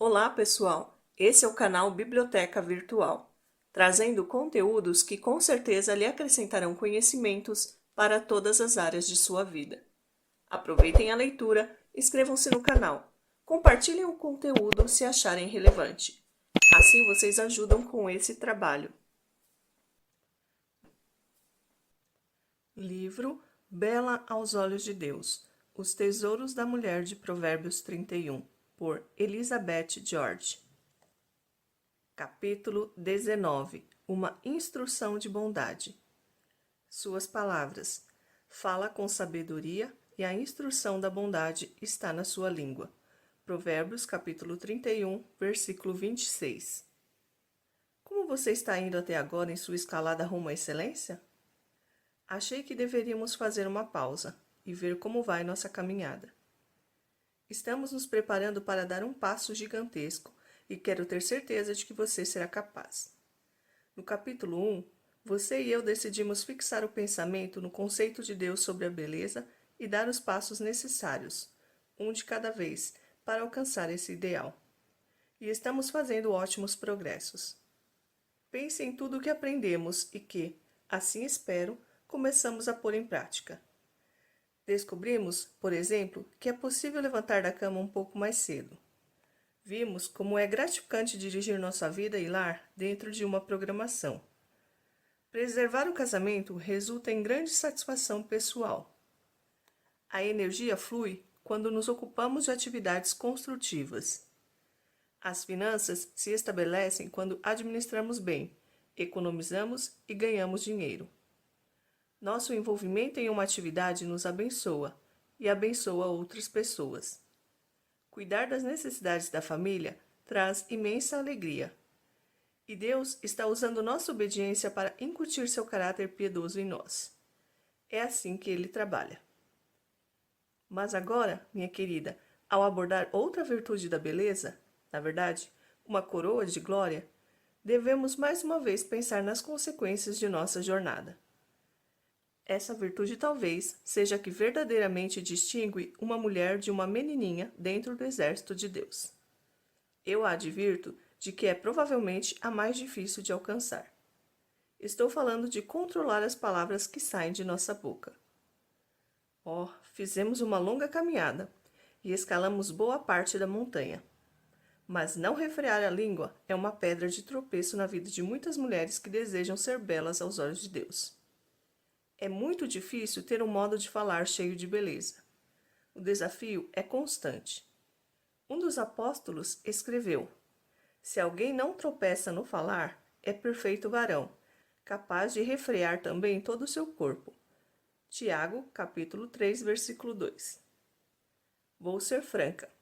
Olá, pessoal! Esse é o canal Biblioteca Virtual, trazendo conteúdos que com certeza lhe acrescentarão conhecimentos para todas as áreas de sua vida. Aproveitem a leitura, inscrevam-se no canal, compartilhem o conteúdo se acharem relevante. Assim vocês ajudam com esse trabalho. Livro Bela aos Olhos de Deus, Os Tesouros da Mulher de Provérbios 31, por Elizabeth George. Capítulo 19. Uma instrução de bondade. Suas palavras. Fala com sabedoria e a instrução da bondade está na sua língua. Provérbios capítulo 31, versículo 26. Como você está indo até agora em sua escalada rumo à excelência? Achei que deveríamos fazer uma pausa e ver como vai nossa caminhada. Estamos nos preparando para dar um passo gigantesco e quero ter certeza de que você será capaz. No capítulo 1, você e eu decidimos fixar o pensamento no conceito de Deus sobre a beleza e dar os passos necessários, um de cada vez, para alcançar esse ideal. E estamos fazendo ótimos progressos. Pense em tudo o que aprendemos e que, assim espero, começamos a pôr em prática. Descobrimos, por exemplo, que é possível levantar da cama um pouco mais cedo. Vimos como é gratificante dirigir nossa vida e lar dentro de uma programação. Preservar o casamento resulta em grande satisfação pessoal. A energia flui quando nos ocupamos de atividades construtivas. As finanças se estabelecem quando administramos bem, economizamos e ganhamos dinheiro. Nosso envolvimento em uma atividade nos abençoa e abençoa outras pessoas. Cuidar das necessidades da família traz imensa alegria. E Deus está usando nossa obediência para incutir seu caráter piedoso em nós. É assim que ele trabalha. Mas agora, minha querida, ao abordar outra virtude da beleza, na verdade, uma coroa de glória, devemos mais uma vez pensar nas consequências de nossa jornada. Essa virtude talvez seja a que verdadeiramente distingue uma mulher de uma menininha dentro do exército de Deus. Eu a advirto de que é provavelmente a mais difícil de alcançar. Estou falando de controlar as palavras que saem de nossa boca. Fizemos uma longa caminhada e escalamos boa parte da montanha. Mas não refrear a língua é uma pedra de tropeço na vida de muitas mulheres que desejam ser belas aos olhos de Deus. É muito difícil ter um modo de falar cheio de beleza. O desafio é constante. Um dos apóstolos escreveu: se alguém não tropeça no falar, é perfeito varão, capaz de refrear também todo o seu corpo. Tiago, capítulo 3, versículo 2. Vou ser franca.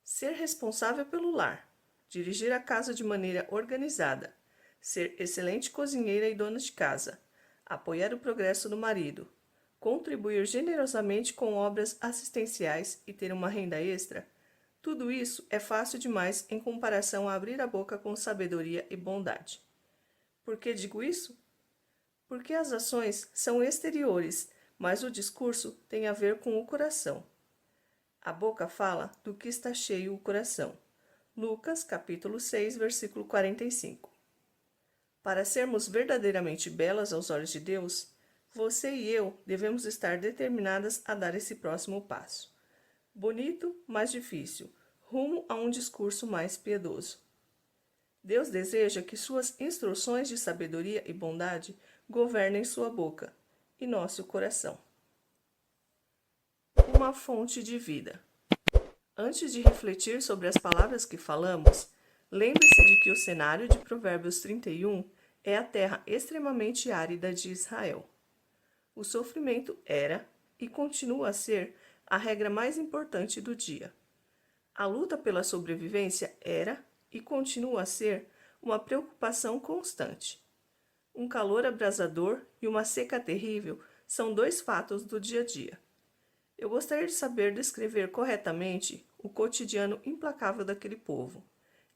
Ser responsável pelo lar, dirigir a casa de maneira organizada, ser excelente cozinheira e dona de casa, apoiar o progresso do marido, contribuir generosamente com obras assistenciais e ter uma renda extra, tudo isso é fácil demais em comparação a abrir a boca com sabedoria e bondade. Por que digo isso? Porque as ações são exteriores, mas o discurso tem a ver com o coração. A boca fala do que está cheio o coração. Lucas, capítulo 6, versículo 45. Para sermos verdadeiramente belas aos olhos de Deus, você e eu devemos estar determinadas a dar esse próximo passo. Bonito, mas difícil, rumo a um discurso mais piedoso. Deus deseja que suas instruções de sabedoria e bondade governem sua boca e nosso coração. Uma fonte de vida. Antes de refletir sobre as palavras que falamos, lembre-se de que o cenário de Provérbios 31 é a terra extremamente árida de Israel. O sofrimento era e continua a ser a regra mais importante do dia. A luta pela sobrevivência era e continua a ser uma preocupação constante. Um calor abrasador e uma seca terrível são dois fatos do dia a dia. Eu gostaria de saber descrever corretamente o cotidiano implacável daquele povo,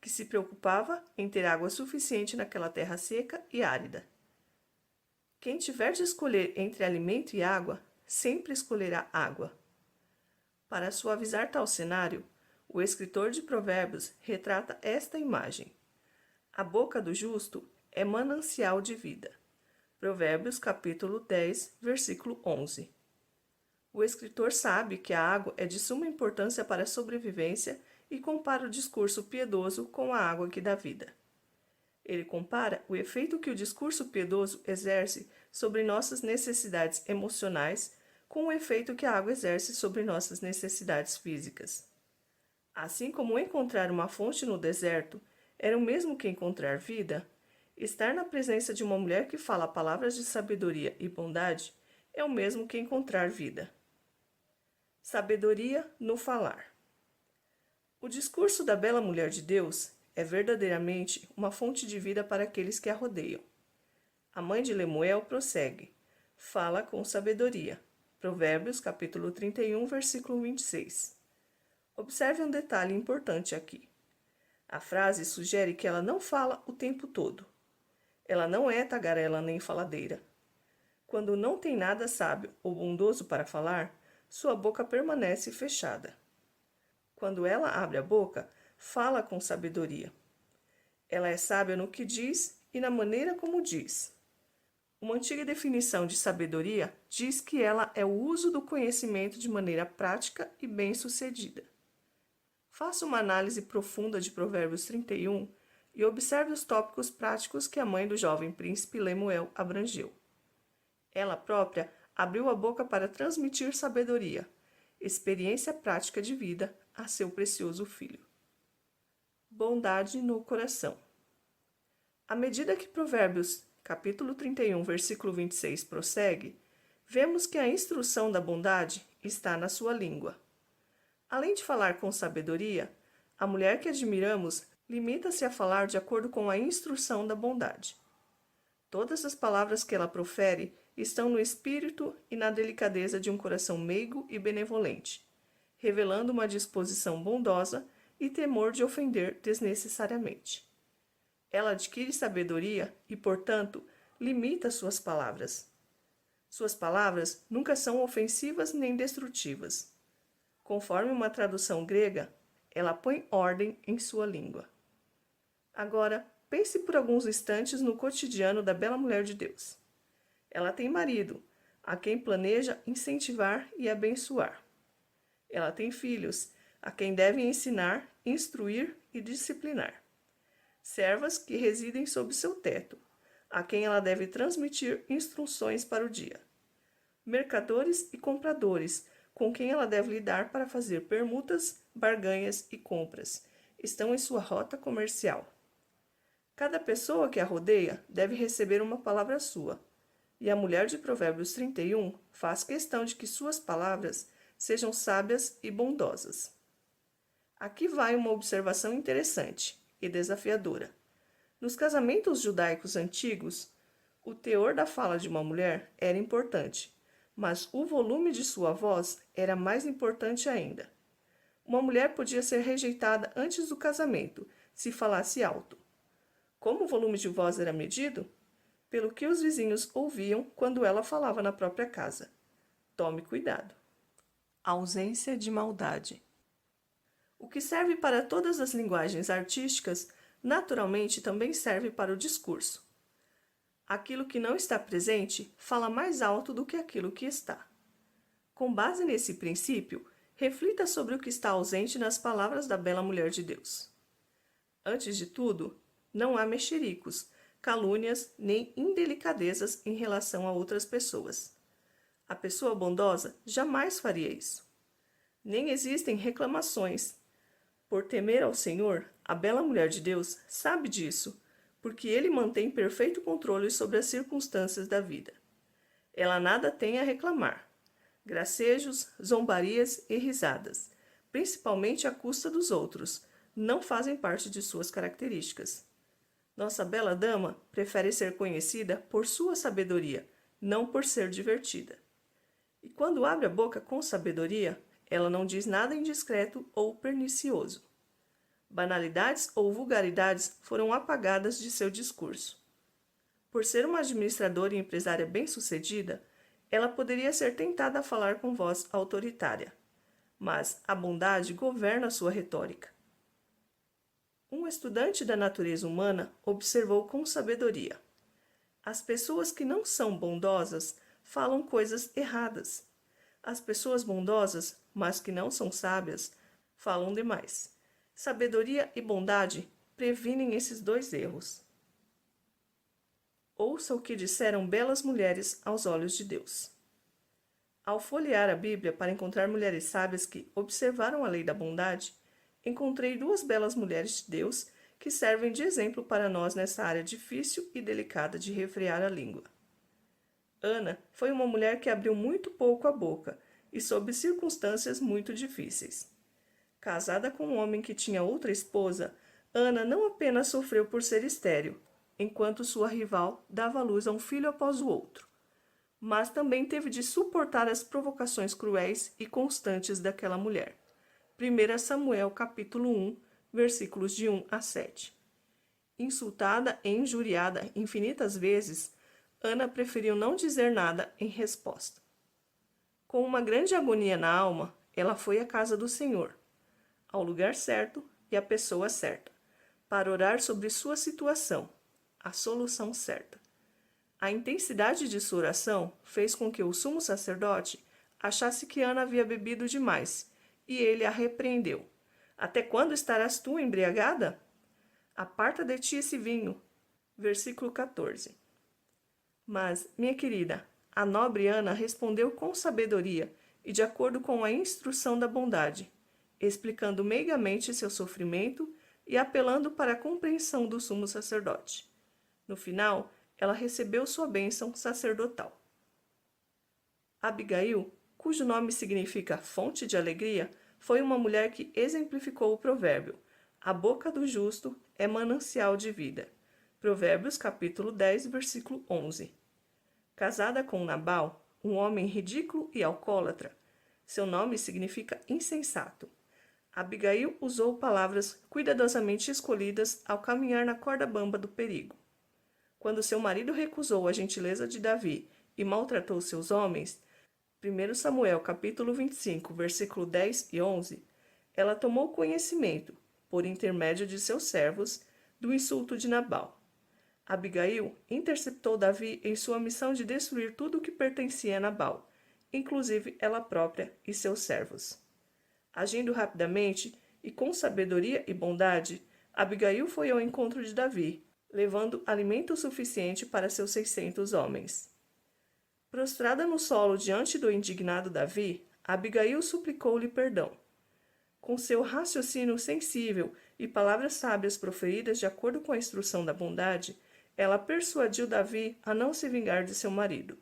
que se preocupava em ter água suficiente naquela terra seca e árida. Quem tiver de escolher entre alimento e água, sempre escolherá água. Para suavizar tal cenário, O escritor de Provérbios retrata esta imagem. A boca do justo é manancial de vida. Provérbios capítulo 10, versículo 11. O escritor sabe que a água é de suma importância para a sobrevivência e compara o discurso piedoso com a água que dá vida. Ele compara o efeito que o discurso piedoso exerce sobre nossas necessidades emocionais com o efeito que a água exerce sobre nossas necessidades físicas. Assim como encontrar uma fonte no deserto era o mesmo que encontrar vida, estar na presença de uma mulher que fala palavras de sabedoria e bondade é o mesmo que encontrar vida. Sabedoria no falar. O discurso da bela mulher de Deus é verdadeiramente uma fonte de vida para aqueles que a rodeiam. A mãe de Lemuel prossegue: fala com sabedoria. Provérbios capítulo 31, versículo 26. Observe um detalhe importante aqui. A frase sugere que ela não fala o tempo todo. Ela não é tagarela nem faladeira. Quando não tem nada sábio ou bondoso para falar, sua boca permanece fechada. Quando ela abre a boca, fala com sabedoria. Ela é sábia no que diz e na maneira como diz. Uma antiga definição de sabedoria diz que ela é o uso do conhecimento de maneira prática e bem-sucedida. Faça uma análise profunda de Provérbios 31 e observe os tópicos práticos que a mãe do jovem príncipe Lemuel abrangeu. Ela própria abriu a boca para transmitir sabedoria, experiência prática de vida a seu precioso filho. Bondade no coração. À medida que Provérbios capítulo 31, versículo 26 prossegue, vemos que a instrução da bondade está na sua língua. Além de falar com sabedoria, a mulher que admiramos limita-se a falar de acordo com a instrução da bondade. Todas as palavras que ela profere estão no espírito e na delicadeza de um coração meigo e benevolente, revelando uma disposição bondosa e temor de ofender desnecessariamente. Ela adquire sabedoria e, portanto, limita suas palavras. Suas palavras nunca são ofensivas nem destrutivas. Conforme uma tradução grega, ela põe ordem em sua língua. Agora, pense por alguns instantes no cotidiano da bela mulher de Deus. Ela tem marido, a quem planeja incentivar e abençoar. Ela tem filhos, a quem deve ensinar, instruir e disciplinar. Servas que residem sob seu teto, a quem ela deve transmitir instruções para o dia. Mercadores e compradores, com quem ela deve lidar para fazer permutas, barganhas e compras, estão em sua rota comercial. Cada pessoa que a rodeia deve receber uma palavra sua, e a mulher de Provérbios 31 faz questão de que suas palavras sejam sábias e bondosas. Aqui vai uma observação interessante e desafiadora. Nos casamentos judaicos antigos, o teor da fala de uma mulher era importante, mas o volume de sua voz era mais importante ainda. Uma mulher podia ser rejeitada antes do casamento, se falasse alto. Como o volume de voz era medido? Pelo que os vizinhos ouviam quando ela falava na própria casa. Tome cuidado. Ausência de maldade. O que serve para todas as linguagens artísticas, naturalmente também serve para o discurso. Aquilo que não está presente fala mais alto do que aquilo que está. Com base nesse princípio, reflita sobre o que está ausente nas palavras da bela mulher de Deus. Antes de tudo, não há mexericos, calúnias nem indelicadezas em relação a outras pessoas. A pessoa bondosa jamais faria isso. Nem existem reclamações. Por temer ao Senhor, a bela mulher de Deus sabe disso, porque Ele mantém perfeito controle sobre as circunstâncias da vida. Ela nada tem a reclamar. Gracejos, zombarias e risadas, principalmente à custa dos outros, não fazem parte de suas características. Nossa bela dama prefere ser conhecida por sua sabedoria, não por ser divertida. E quando abre a boca com sabedoria, ela não diz nada indiscreto ou pernicioso. Banalidades ou vulgaridades foram apagadas de seu discurso. Por ser uma administradora e empresária bem-sucedida, ela poderia ser tentada a falar com voz autoritária. mas a bondade governa sua retórica. Um estudante da natureza humana observou com sabedoria: as pessoas que não são bondosas falam coisas erradas. As pessoas bondosas, mas que não são sábias, falam demais. Sabedoria e bondade previnem esses dois erros. Ouça o que disseram belas mulheres aos olhos de Deus. Ao folhear a Bíblia para encontrar mulheres sábias que observaram a lei da bondade, encontrei duas belas mulheres de Deus que servem de exemplo para nós nessa área difícil e delicada de refrear a língua. Ana foi uma mulher que abriu muito pouco a boca e sob circunstâncias muito difíceis. Casada com um homem que tinha outra esposa, Ana não apenas sofreu por ser estéril, enquanto sua rival dava à luz a um filho após o outro, mas também teve de suportar as provocações cruéis e constantes daquela mulher. 1 Samuel capítulo 1, versículos de 1 a 7. Insultada e injuriada infinitas vezes, Ana preferiu não dizer nada em resposta. Com uma grande agonia na alma, ela foi à casa do Senhor, ao lugar certo e à pessoa certa, para orar sobre sua situação, a solução certa. A intensidade de sua oração fez com que o sumo sacerdote achasse que Ana havia bebido demais, e ele a repreendeu. Até quando estarás tu embriagada? Aparta de ti esse vinho. Versículo 14. Mas, minha querida, a nobre Ana respondeu com sabedoria e de acordo com a instrução da bondade, explicando meigamente seu sofrimento e apelando para a compreensão do sumo sacerdote. No final, ela recebeu sua bênção sacerdotal. Abigail, cujo nome significa fonte de alegria, foi uma mulher que exemplificou o provérbio: a boca do justo é manancial de vida. Provérbios capítulo 10, versículo 11. Casada com Nabal, um homem ridículo e alcoólatra, seu nome significa insensato. Abigail usou palavras cuidadosamente escolhidas ao caminhar na corda bamba do perigo. Quando seu marido recusou a gentileza de Davi e maltratou seus homens, 1 Samuel capítulo 25, versículo 10 e 11, ela tomou conhecimento, por intermédio de seus servos, do insulto de Nabal. Abigail interceptou Davi em sua missão de destruir tudo o que pertencia a Nabal, inclusive ela própria e seus servos. Agindo rapidamente e com sabedoria e bondade, Abigail foi ao encontro de Davi, levando alimento suficiente para seus 600 homens. Prostrada no solo diante do indignado Davi, Abigail suplicou-lhe perdão. Com seu raciocínio sensível e palavras sábias proferidas de acordo com a instrução da bondade, ela persuadiu Davi a não se vingar de seu marido.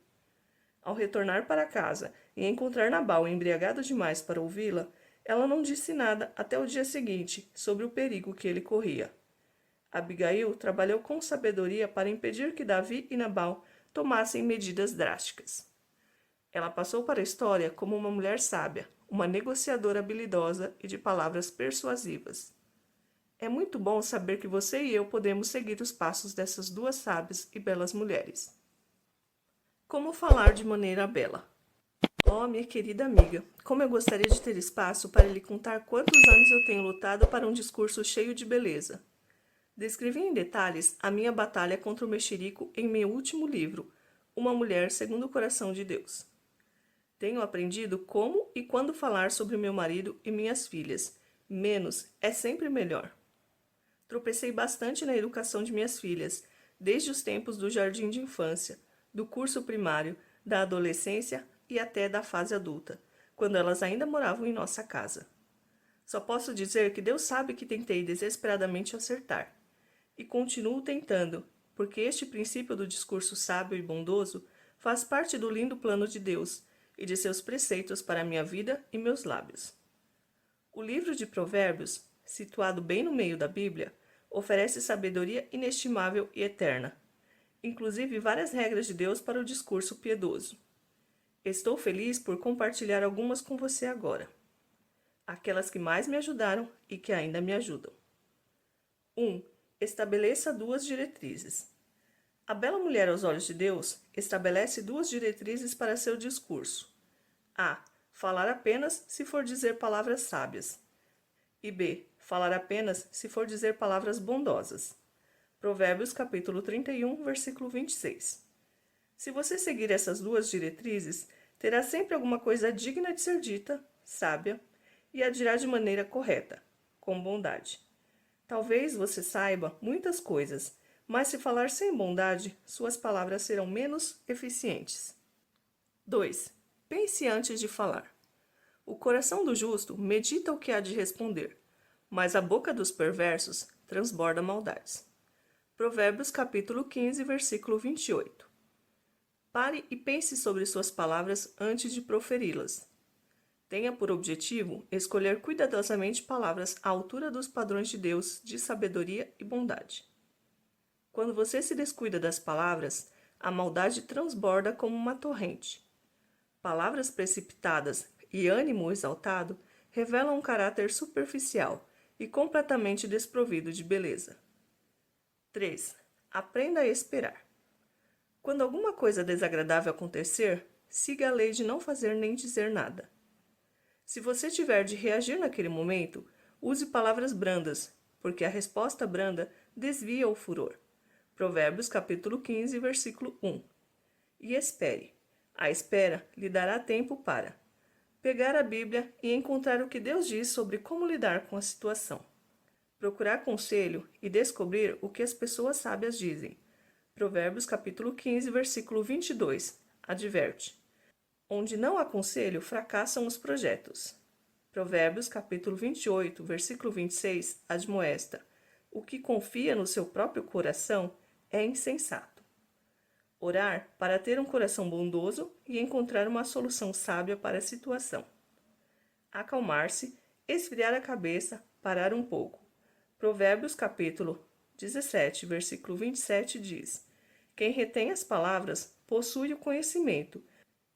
Ao retornar para casa e encontrar Nabal embriagado demais para ouvi-la, ela não disse nada até o dia seguinte sobre o perigo que ele corria. Abigail trabalhou com sabedoria para impedir que Davi e Nabal tomassem medidas drásticas. Ela passou para a história como uma mulher sábia, uma negociadora habilidosa e de palavras persuasivas. É muito bom saber que você e eu podemos seguir os passos dessas duas sábias e belas mulheres. Como falar de maneira bela? Oh, minha querida amiga, como eu gostaria de ter espaço para lhe contar quantos anos eu tenho lutado para um discurso cheio de beleza. Descrevi em detalhes a minha batalha contra o mexerico em meu último livro, Uma Mulher Segundo o Coração de Deus. Tenho aprendido como e quando falar sobre meu marido e minhas filhas. Menos é sempre melhor. Tropecei bastante na educação de minhas filhas, desde os tempos do jardim de infância, do curso primário, da adolescência e até da fase adulta, quando elas ainda moravam em nossa casa. Só posso dizer que Deus sabe que tentei desesperadamente acertar. E continuo tentando, porque este princípio do discurso sábio e bondoso faz parte do lindo plano de Deus e de seus preceitos para minha vida e meus lábios. O livro de Provérbios, situado bem no meio da Bíblia, oferece sabedoria inestimável e eterna, inclusive várias regras de Deus para o discurso piedoso. Estou feliz por compartilhar algumas com você agora. Aquelas que mais me ajudaram e que ainda me ajudam. 1. Estabeleça duas diretrizes. A bela mulher aos olhos de Deus estabelece duas diretrizes para seu discurso. A. Falar apenas se for dizer palavras sábias. E B. Falar apenas se for dizer palavras bondosas. Provérbios capítulo 31, versículo 26. Se você seguir essas duas diretrizes, terá sempre alguma coisa digna de ser dita, sábia, e a dirá de maneira correta, com bondade. Talvez você saiba muitas coisas, mas se falar sem bondade, suas palavras serão menos eficientes. 2. Pense antes de falar. O coração do justo medita o que há de responder, mas a boca dos perversos transborda maldades. Provérbios capítulo 15, versículo 28. Pare e pense sobre suas palavras antes de proferi-las. Tenha por objetivo escolher cuidadosamente palavras à altura dos padrões de Deus de sabedoria e bondade. Quando você se descuida das palavras, a maldade transborda como uma torrente. Palavras precipitadas e ânimo exaltado revelam um caráter superficial e completamente desprovido de beleza. 3. Aprenda a esperar. Quando alguma coisa desagradável acontecer, siga a lei de não fazer nem dizer nada. Se você tiver de reagir naquele momento, use palavras brandas, porque a resposta branda desvia o furor. Provérbios capítulo 15, versículo 1. E espere. A espera lhe dará tempo para pegar a Bíblia e encontrar o que Deus diz sobre como lidar com a situação. Procurar conselho e descobrir o que as pessoas sábias dizem. Provérbios capítulo 15, versículo 22, adverte. Onde não há conselho, fracassam os projetos. Provérbios capítulo 28, versículo 26, admoesta. O que confia no seu próprio coração é insensato. Orar para ter um coração bondoso e encontrar uma solução sábia para a situação. Acalmar-se, esfriar a cabeça, parar um pouco. Provérbios capítulo 17, versículo 27 diz: Quem retém as palavras possui o conhecimento,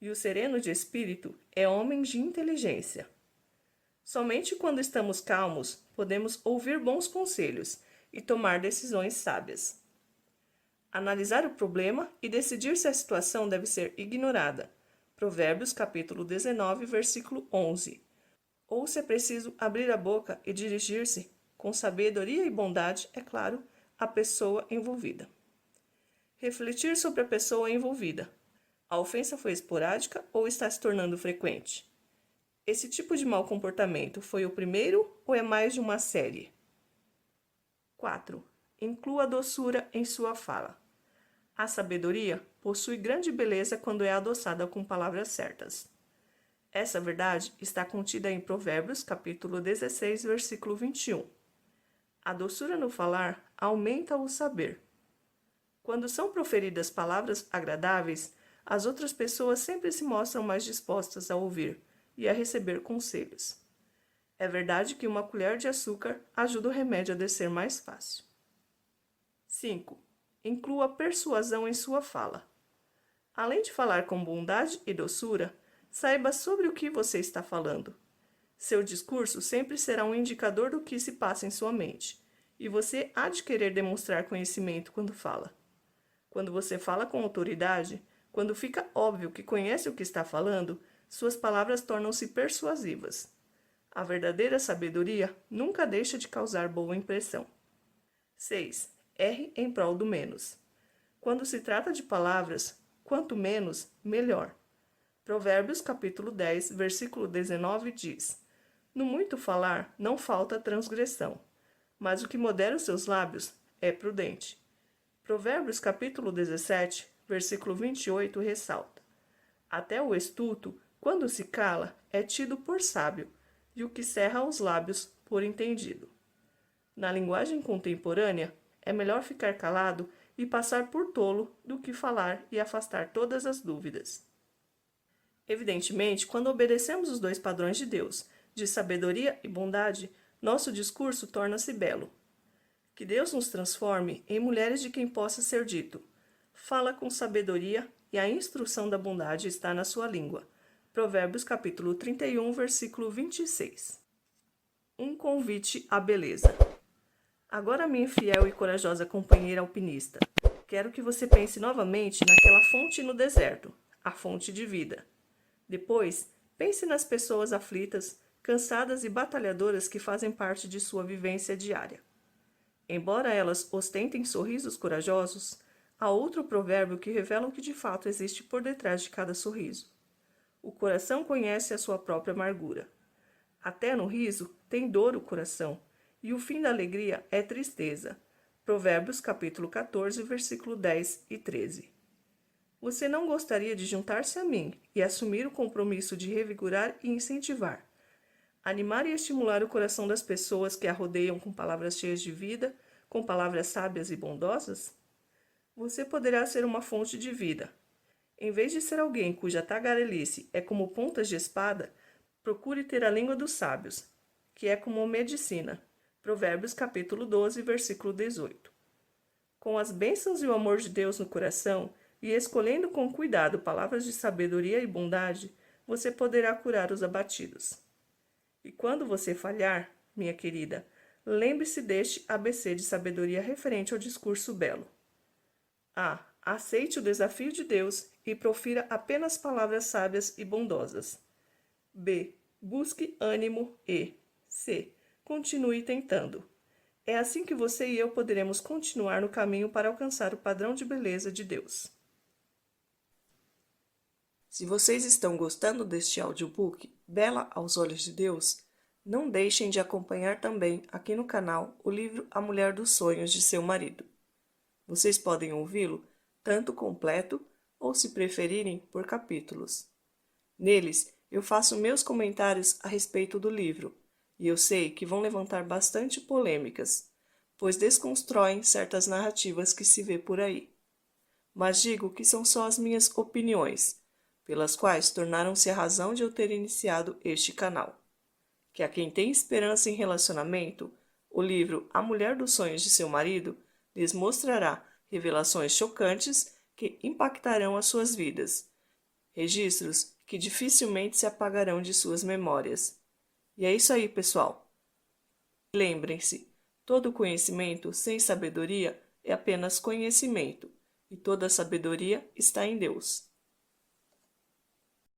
e o sereno de espírito é homem de inteligência. Somente quando estamos calmos podemos ouvir bons conselhos e tomar decisões sábias. Analisar o problema e decidir se a situação deve ser ignorada. Provérbios capítulo 19, versículo 11. Ou se é preciso abrir a boca e dirigir-se, com sabedoria e bondade, é claro, à pessoa envolvida. Refletir sobre a pessoa envolvida. A ofensa foi esporádica ou está se tornando frequente? Esse tipo de mau comportamento foi o primeiro ou é mais de uma série? 4. Inclua a doçura em sua fala. A sabedoria possui grande beleza quando é adoçada com palavras certas. Essa verdade está contida em Provérbios, capítulo 16, versículo 21. A doçura no falar aumenta o saber. Quando são proferidas palavras agradáveis, as outras pessoas sempre se mostram mais dispostas a ouvir e a receber conselhos. É verdade que uma colher de açúcar ajuda o remédio a descer mais fácil. 5. Inclua persuasão em sua fala. Além de falar com bondade e doçura, saiba sobre o que você está falando. Seu discurso sempre será um indicador do que se passa em sua mente, e você há de querer demonstrar conhecimento quando fala. Quando você fala com autoridade, quando fica óbvio que conhece o que está falando, suas palavras tornam-se persuasivas. A verdadeira sabedoria nunca deixa de causar boa impressão. 6. Erre em prol do menos. Quando se trata de palavras, quanto menos, melhor. Provérbios capítulo 10, versículo 19 diz: No muito falar não falta transgressão, mas o que modera os seus lábios é prudente. Provérbios capítulo 17, versículo 28 ressalta: Até o estulto, quando se cala, é tido por sábio, e o que cerra os lábios por entendido. Na linguagem contemporânea, é melhor ficar calado e passar por tolo do que falar e afastar todas as dúvidas. Evidentemente, quando obedecemos os dois padrões de Deus, de sabedoria e bondade, nosso discurso torna-se belo. Que Deus nos transforme em mulheres de quem possa ser dito: fala com sabedoria e a instrução da bondade está na sua língua. Provérbios capítulo 31, versículo 26. Um convite à beleza. Agora, minha fiel e corajosa companheira alpinista, quero que você pense novamente naquela fonte no deserto, a fonte de vida. Depois, Pense nas pessoas aflitas, cansadas e batalhadoras que fazem parte de sua vivência diária. Embora elas ostentem sorrisos corajosos, há outro provérbio que revela o que de fato existe por detrás de cada sorriso. O coração conhece a sua própria amargura. Até no riso tem dor o coração, e o fim da alegria é tristeza. Provérbios capítulo 14, versículo 10 e 13. Você não gostaria de juntar-se a mim e assumir o compromisso de revigorar e incentivar, animar e estimular o coração das pessoas que a rodeiam com palavras cheias de vida, com palavras sábias e bondosas? Você poderá ser uma fonte de vida. Em vez de ser alguém cuja tagarelice é como pontas de espada, procure ter a língua dos sábios, que é como medicina. Provérbios capítulo 12, versículo 18. Com as bênçãos e o amor de Deus no coração, e escolhendo com cuidado palavras de sabedoria e bondade, você poderá curar os abatidos. E quando você falhar, minha querida, lembre-se deste ABC de sabedoria referente ao discurso belo. A. Aceite o desafio de Deus e profira apenas palavras sábias e bondosas. B. Busque ânimo e C. Continue tentando. É assim que você e eu poderemos continuar no caminho para alcançar o padrão de beleza de Deus. Se vocês estão gostando deste audiobook, Bela aos Olhos de Deus, não deixem de acompanhar também aqui no canal o livro A Mulher dos Sonhos de Seu Marido. Vocês podem ouvi-lo tanto completo ou, se preferirem, por capítulos. Neles, eu faço meus comentários a respeito do livro, e eu sei que vão levantar bastante polêmicas, pois desconstroem certas narrativas que se vê por aí. Mas digo que são só as minhas opiniões, pelas quais tornaram-se a razão de eu ter iniciado este canal. Que a quem tem esperança em relacionamento, o livro A Mulher dos Sonhos de Seu Marido lhes mostrará revelações chocantes que impactarão as suas vidas, registros que dificilmente se apagarão de suas memórias. E é isso aí, pessoal. Lembrem-se, todo conhecimento sem sabedoria é apenas conhecimento, e toda sabedoria está em Deus.